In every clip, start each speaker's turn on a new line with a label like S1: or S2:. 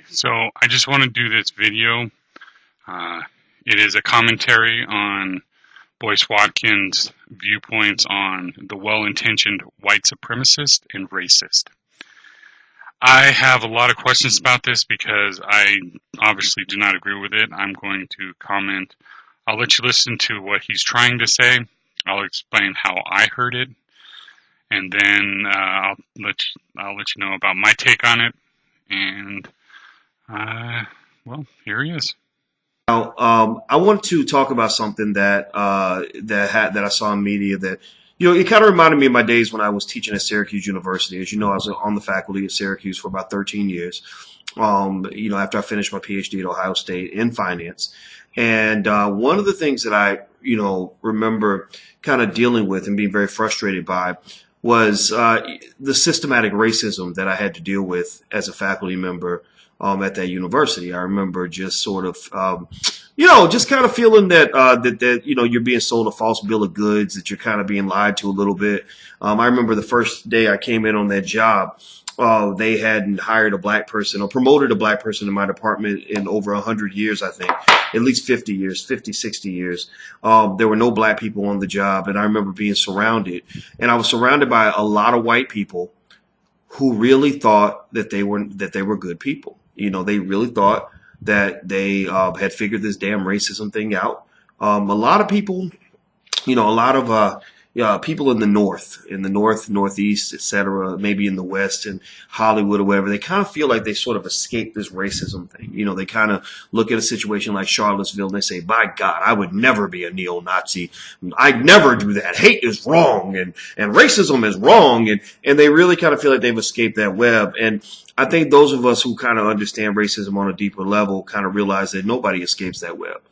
S1: So I just want to do this video. Uh, it is a commentary on Boyce Watkins' viewpoints on the well-intentioned white supremacist and racist. I have a lot of questions about this because I obviously do not agree with it. I'm going to comment. I'll let you listen to what he's trying to say. I'll explain how I heard it, and then I'll let you know about my take on it. And well, here he is.
S2: Now, I want to talk about something that I saw in media that it kind of reminded me of my days when I was teaching at Syracuse University. As you know, I was on the faculty at Syracuse for about 13 years. After I finished my PhD at Ohio State in finance, and one of the things that I remember kind of dealing with and being very frustrated by was the systematic racism that I had to deal with as a faculty member at that university. I remember just sort of, just kind of feeling that you're being sold a false bill of goods, that you're kind of being lied to a little bit. I remember the first day I came in on that job. They hadn't hired a black person or promoted a black person in my department in over 100 years, I think, at least 50 years, 50, 60 years. There were no black people on the job. And I remember being surrounded, and I was surrounded by a lot of white people who really thought that they were good people. They really thought that they had figured this damn racism thing out. A lot of people, a lot of people in the north, northeast, etc., maybe in the west and Hollywood or whatever, they kind of feel like they sort of escaped this racism thing. They kind of look at a situation like Charlottesville and they say, "By God, I would never be a neo-Nazi. I'd never do that. Hate is wrong, and racism is wrong," and they really kind of feel like they've escaped that web. And I think those of us who kind of understand racism on a deeper level kind of realize that nobody escapes that web.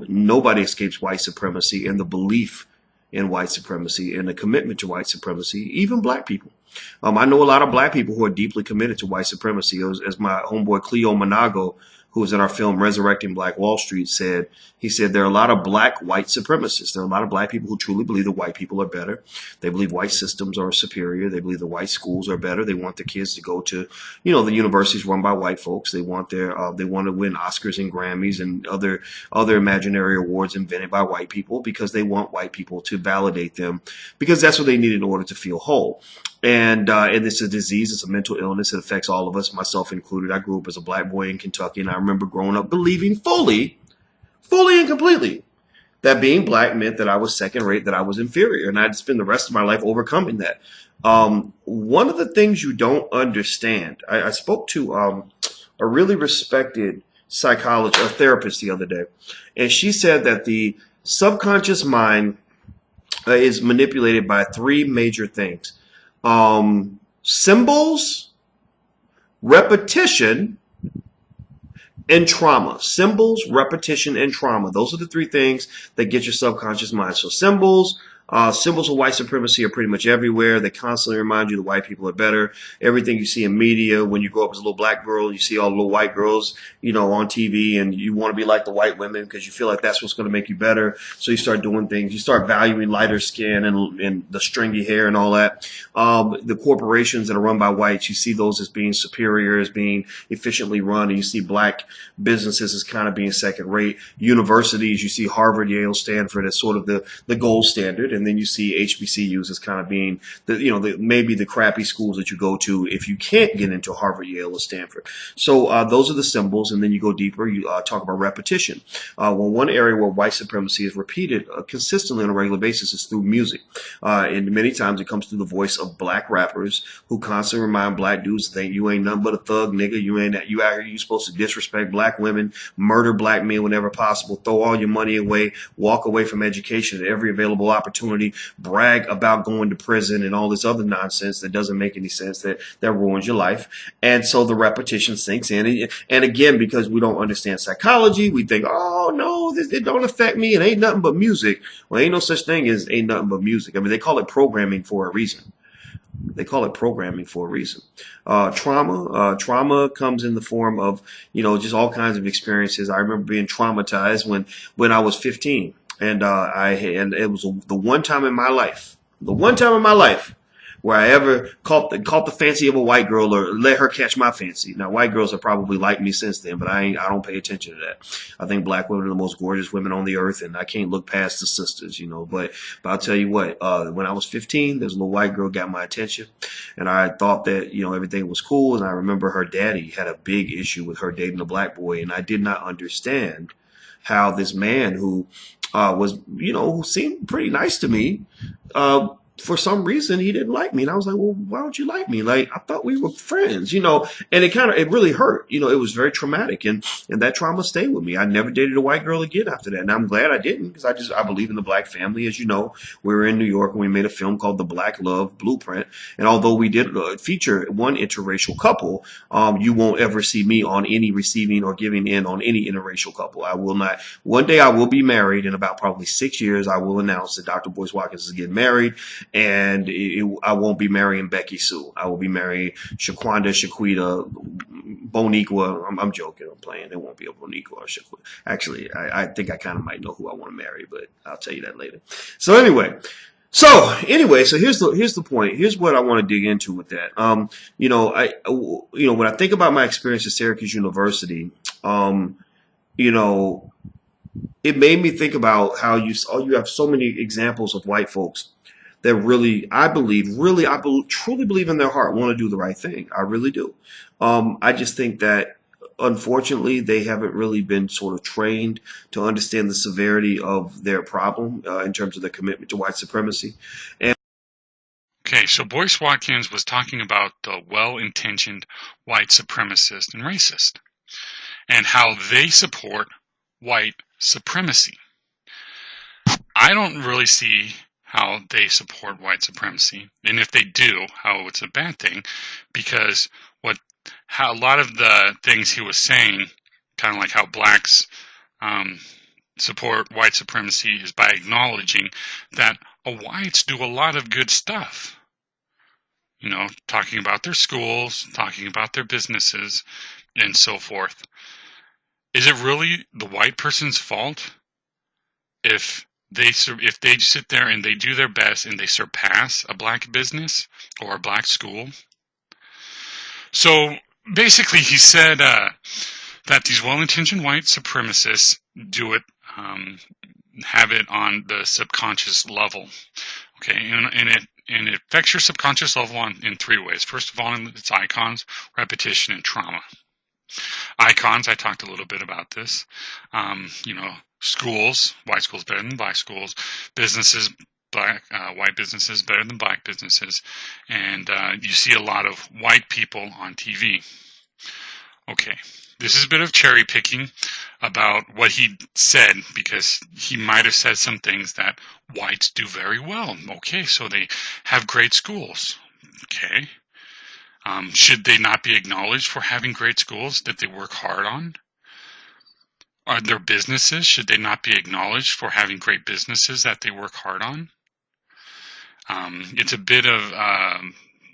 S2: Nobody escapes white supremacy and the belief in white supremacy and the commitment to white supremacy, even black people. I know a lot of black people who are deeply committed to white supremacy. As my homeboy Cleo Monago, who was in our film Resurrecting Black Wall Street, said, he said there are a lot of black white supremacists. There are a lot of black people who truly believe that white people are better. They believe white systems are superior. They believe the white schools are better. They want their kids to go to, the universities run by white folks. They want they want to win Oscars and Grammys and other imaginary awards invented by white people because they want white people to validate them because that's what they need in order to feel whole. And it's a disease. It's a mental illness. It affects all of us, myself included. I grew up as a black boy in Kentucky, and I remember growing up believing fully and completely that being black meant that I was second rate, that I was inferior, and I'd spend the rest of my life overcoming that. One of the things you don't understand, I spoke to a really respected psychologist, a therapist the other day, and she said that the subconscious mind is manipulated by three major things. Symbols, repetition, and trauma. Symbols, repetition, and trauma. Those are the three things that get your subconscious mind. So symbols of white supremacy are pretty much everywhere. They constantly remind you that white people are better. Everything you see in media, when you grow up as a little black girl, you see all the little white girls, on TV, and you want to be like the white women because you feel like that's what's going to make you better. So you start doing things. You start valuing lighter skin and the stringy hair and all that. The corporations that are run by whites, you see those as being superior, as being efficiently run, and you see black businesses as kind of being second rate. Universities, you see Harvard, Yale, Stanford as sort of the gold standard. And then you see HBCUs as kind of being maybe the crappy schools that you go to if you can't get into Harvard, Yale, or Stanford. So those are the symbols, and then you go deeper. You talk about repetition. One area where white supremacy is repeated consistently on a regular basis is through music, and many times it comes through the voice of black rappers who constantly remind black dudes that you ain't nothing but a thug, nigga. You ain't that. You out here. You supposed to disrespect black women, murder black men whenever possible, throw all your money away, walk away from education at every available opportunity, brag about going to prison and all this other nonsense that doesn't make any sense, that ruins your life. And so the repetition sinks in. And again, because we don't understand psychology, we think, oh no, it don't affect me. It ain't nothing but music. Well, ain't no such thing as ain't nothing but music. I mean, they call it programming for a reason. They call it programming for a reason. Trauma comes in the form of, just all kinds of experiences. I remember being traumatized when I was 15. And it was the one time in my life where I ever caught the fancy of a white girl or let her catch my fancy. Now, white girls have probably liked me since then, but I don't pay attention to that. I think black women are the most gorgeous women on the earth, and I can't look past the sisters, you know. But I'll tell you what, when I was 15, this little white girl got my attention, and I thought that, you know, everything was cool. And I remember her daddy had a big issue with her dating a black boy, and I did not understand how this man who was, you know, who seemed pretty nice to me, uh, for some reason he didn't like me. And I was like, well, why don't you like me? Like, I thought we were friends, you know. And it really hurt, you know. It was very traumatic, and that trauma stayed with me. I never dated a white girl again after that, and I'm glad I didn't, because I believe in the black family. As you know, we were in New York and we made a film called The Black Love Blueprint, and although we did feature one interracial couple, you won't ever see me on any receiving or giving in on any interracial couple. I will not. One day I will be married in about probably 6 years. I will announce that Dr. Boyce Watkins is getting married, and I won't be marrying Becky Sue. I will be marrying Shaquanda, Shaquita, Boniqua. I'm joking. I'm playing. There won't be a Boniqua or Shaquita. Actually, I think I kind of might know who I want to marry, but I'll tell you that later. So here's the point. Here's what I want to dig into with that. When I think about my experience at Syracuse University, you know, it made me think about how you have so many examples of white folks that really, truly believe in their heart, want to do the right thing. I really do. I just think that unfortunately they haven't really been sort of trained to understand the severity of their problem in terms of their commitment to white supremacy. And
S1: Okay, so Boyce Watkins was talking about the well-intentioned white supremacist and racist and how they support white supremacy. I don't really see how they support white supremacy, and if they do, how it's a bad thing, because how a lot of the things he was saying, kind of like how blacks support white supremacy, is by acknowledging that whites do a lot of good stuff. You know, talking about their schools, talking about their businesses, and so forth. Is it really the white person's fault if they sit there and they do their best and they surpass a black business or a black school? So basically, he said that these well-intentioned white supremacists do it, have it on the subconscious level. Okay, and it affects your subconscious level in three ways. First of all, it's icons, repetition, and trauma. Icons, I talked a little bit about this. Schools, white schools better than black schools. Businesses, white businesses better than black businesses. And you see a lot of white people on TV. Okay, this is a bit of cherry picking about what he said, because he might have said some things that whites do very well. Okay, so they have great schools. Okay. Should they not be acknowledged for having great schools that they work hard on? Are their businesses, should they not be acknowledged for having great businesses that they work hard on? It's a bit of,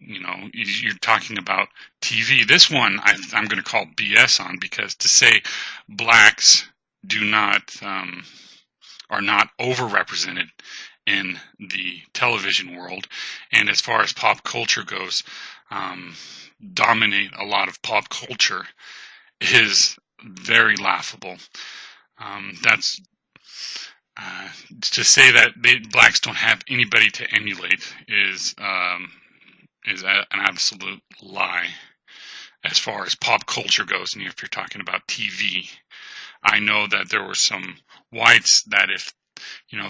S1: you're talking about TV. This one I'm going to call BS on, because to say blacks are not overrepresented in the television world, and as far as pop culture goes, dominate a lot of pop culture, is very laughable. That's to say that blacks don't have anybody to emulate is an absolute lie as far as pop culture goes. And if you're talking about TV, I know that there were some whites that if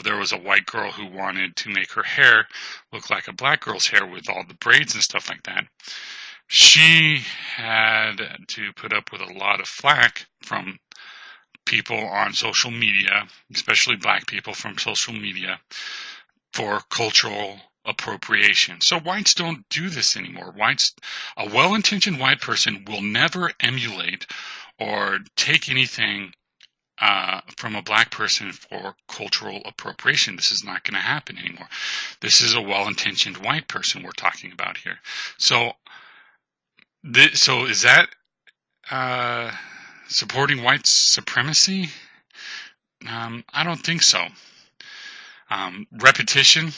S1: there was a white girl who wanted to make her hair look like a black girl's hair with all the braids and stuff like that, she had to put up with a lot of flack from people on social media, especially black people from social media, for cultural appropriation. So whites don't do this anymore. A well-intentioned white person will never emulate or take anything from a black person for cultural appropriation. This is not going to happen anymore. This is a well-intentioned white person we're talking about here. So is that supporting white supremacy? I don't think so. Repetition.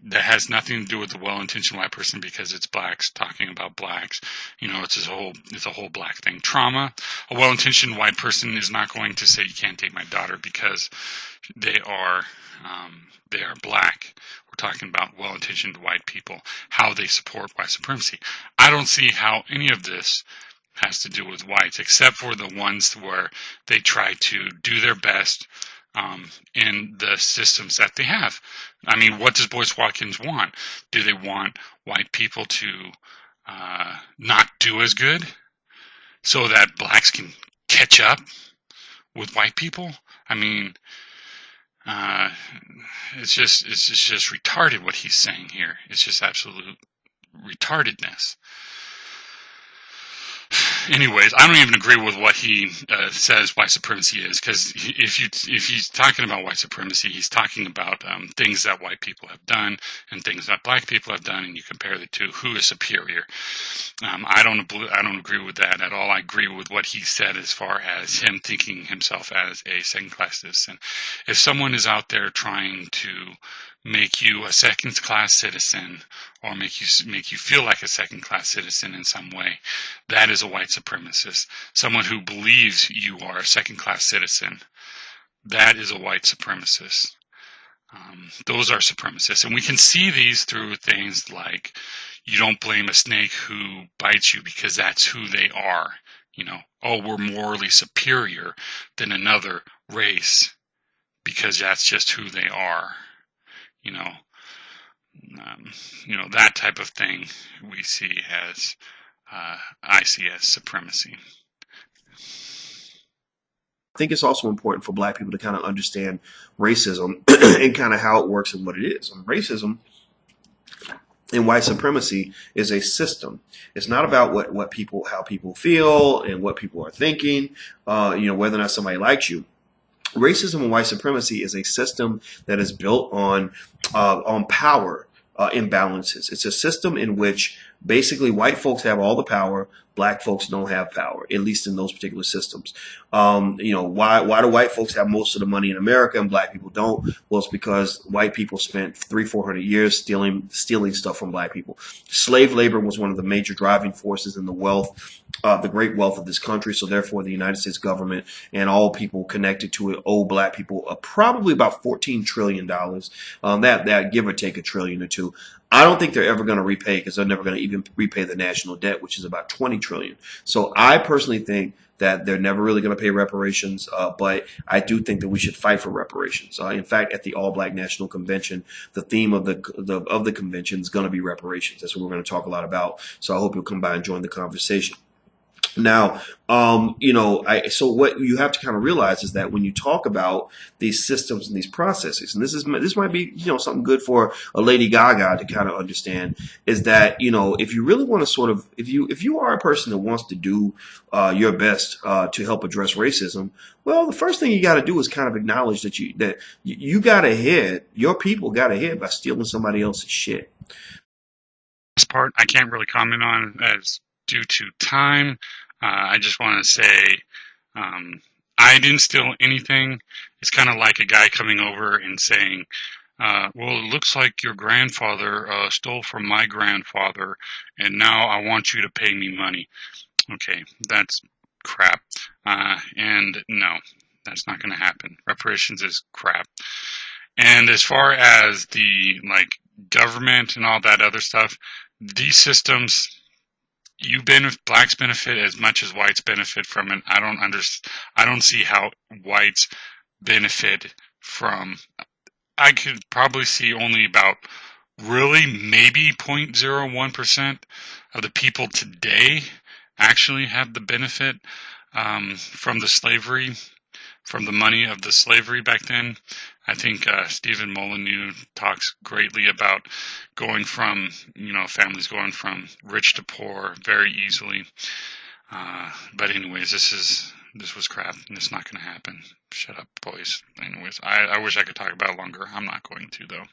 S1: that has nothing to do with the well-intentioned white person because it's blacks talking about blacks. It's a whole black thing. Trauma. A well-intentioned white person is not going to say you can't date my daughter because they are they are black. We're talking about well-intentioned white people, how they support white supremacy. I don't see how any of this has to do with whites, except for the ones where they try to do their best in the systems that they have. I mean, what does Boyce Watkins want? Do they want white people to not do as good so that blacks can catch up with white people? I mean, uh, it's just retarded what he's saying here. It's just absolute retardedness. Anyways, I don't even agree with what he says white supremacy is, because if he's talking about white supremacy, he's talking about things that white people have done and things that black people have done, and you compare the two. Who is superior? I don't agree with that at all. I agree with what he said as far as him thinking himself as a second-class citizen. If someone is out there trying to make you a second-class citizen or make you feel like a second-class citizen in some way, that is a white supremacist. Someone who believes you are a second-class citizen, that is a white supremacist. Those are supremacists. And we can see these through things like you don't blame a snake who bites you because that's who they are. Oh, we're morally superior than another race because that's just who they are. That type of thing we see as, I see as supremacy.
S2: I think it's also important for black people to kind of understand racism and kind of how it works and what it is. Racism and white supremacy is a system. It's not about how people feel and what people are thinking, whether or not somebody likes you. Racism and white supremacy is a system that is built on power imbalances. It's a system in which basically white folks have all the power, black folks don't have power, at least in those particular systems. Why do white folks have most of the money in America and black people don't? Well, it's because white people spent 400 years stealing stuff from black people. Slave labor was one of the major driving forces in the great wealth of this country. So therefore, the United States government and all people connected to it owe black people probably about $14 trillion. That give or take a trillion or two. I don't think they're ever going to repay, because they're never going to even repay the national debt, which is about 20 trillion. So I personally think that they're never really going to pay reparations, but I do think that we should fight for reparations. In fact, at the All Black National Convention, the theme of the convention is going to be reparations. That's what we're going to talk a lot about. So I hope you'll come by and join the conversation. Now, so what you have to kind of realize is that when you talk about these systems and these processes, and this might be, something good for a Lady Gaga to kind of understand, is that, if you really want to sort of, if you are a person that wants to do your best to help address racism, well, the first thing you got to do is kind of acknowledge that you got ahead, your people got ahead by stealing somebody else's shit.
S1: This part I can't really comment on as due to time. I just want to say I didn't steal anything. It's kind of like a guy coming over and saying, well, it looks like your grandfather stole from my grandfather, and now I want you to pay me money. Okay, that's crap. And no, that's not going to happen. Reparations is crap. And as far as the government and all that other stuff, these systems, blacks benefit as much as whites benefit from it. I don't see how whites benefit from. I could probably see only about really maybe 0.01% of the people today actually have the benefit from the slavery, from the money of the slavery back then. I think Stephen Molyneux talks greatly about going from, families going from rich to poor very easily. But anyways, this was crap, and it's not going to happen. Shut up, boys. Anyways, I wish I could talk about it longer. I'm not going to, though.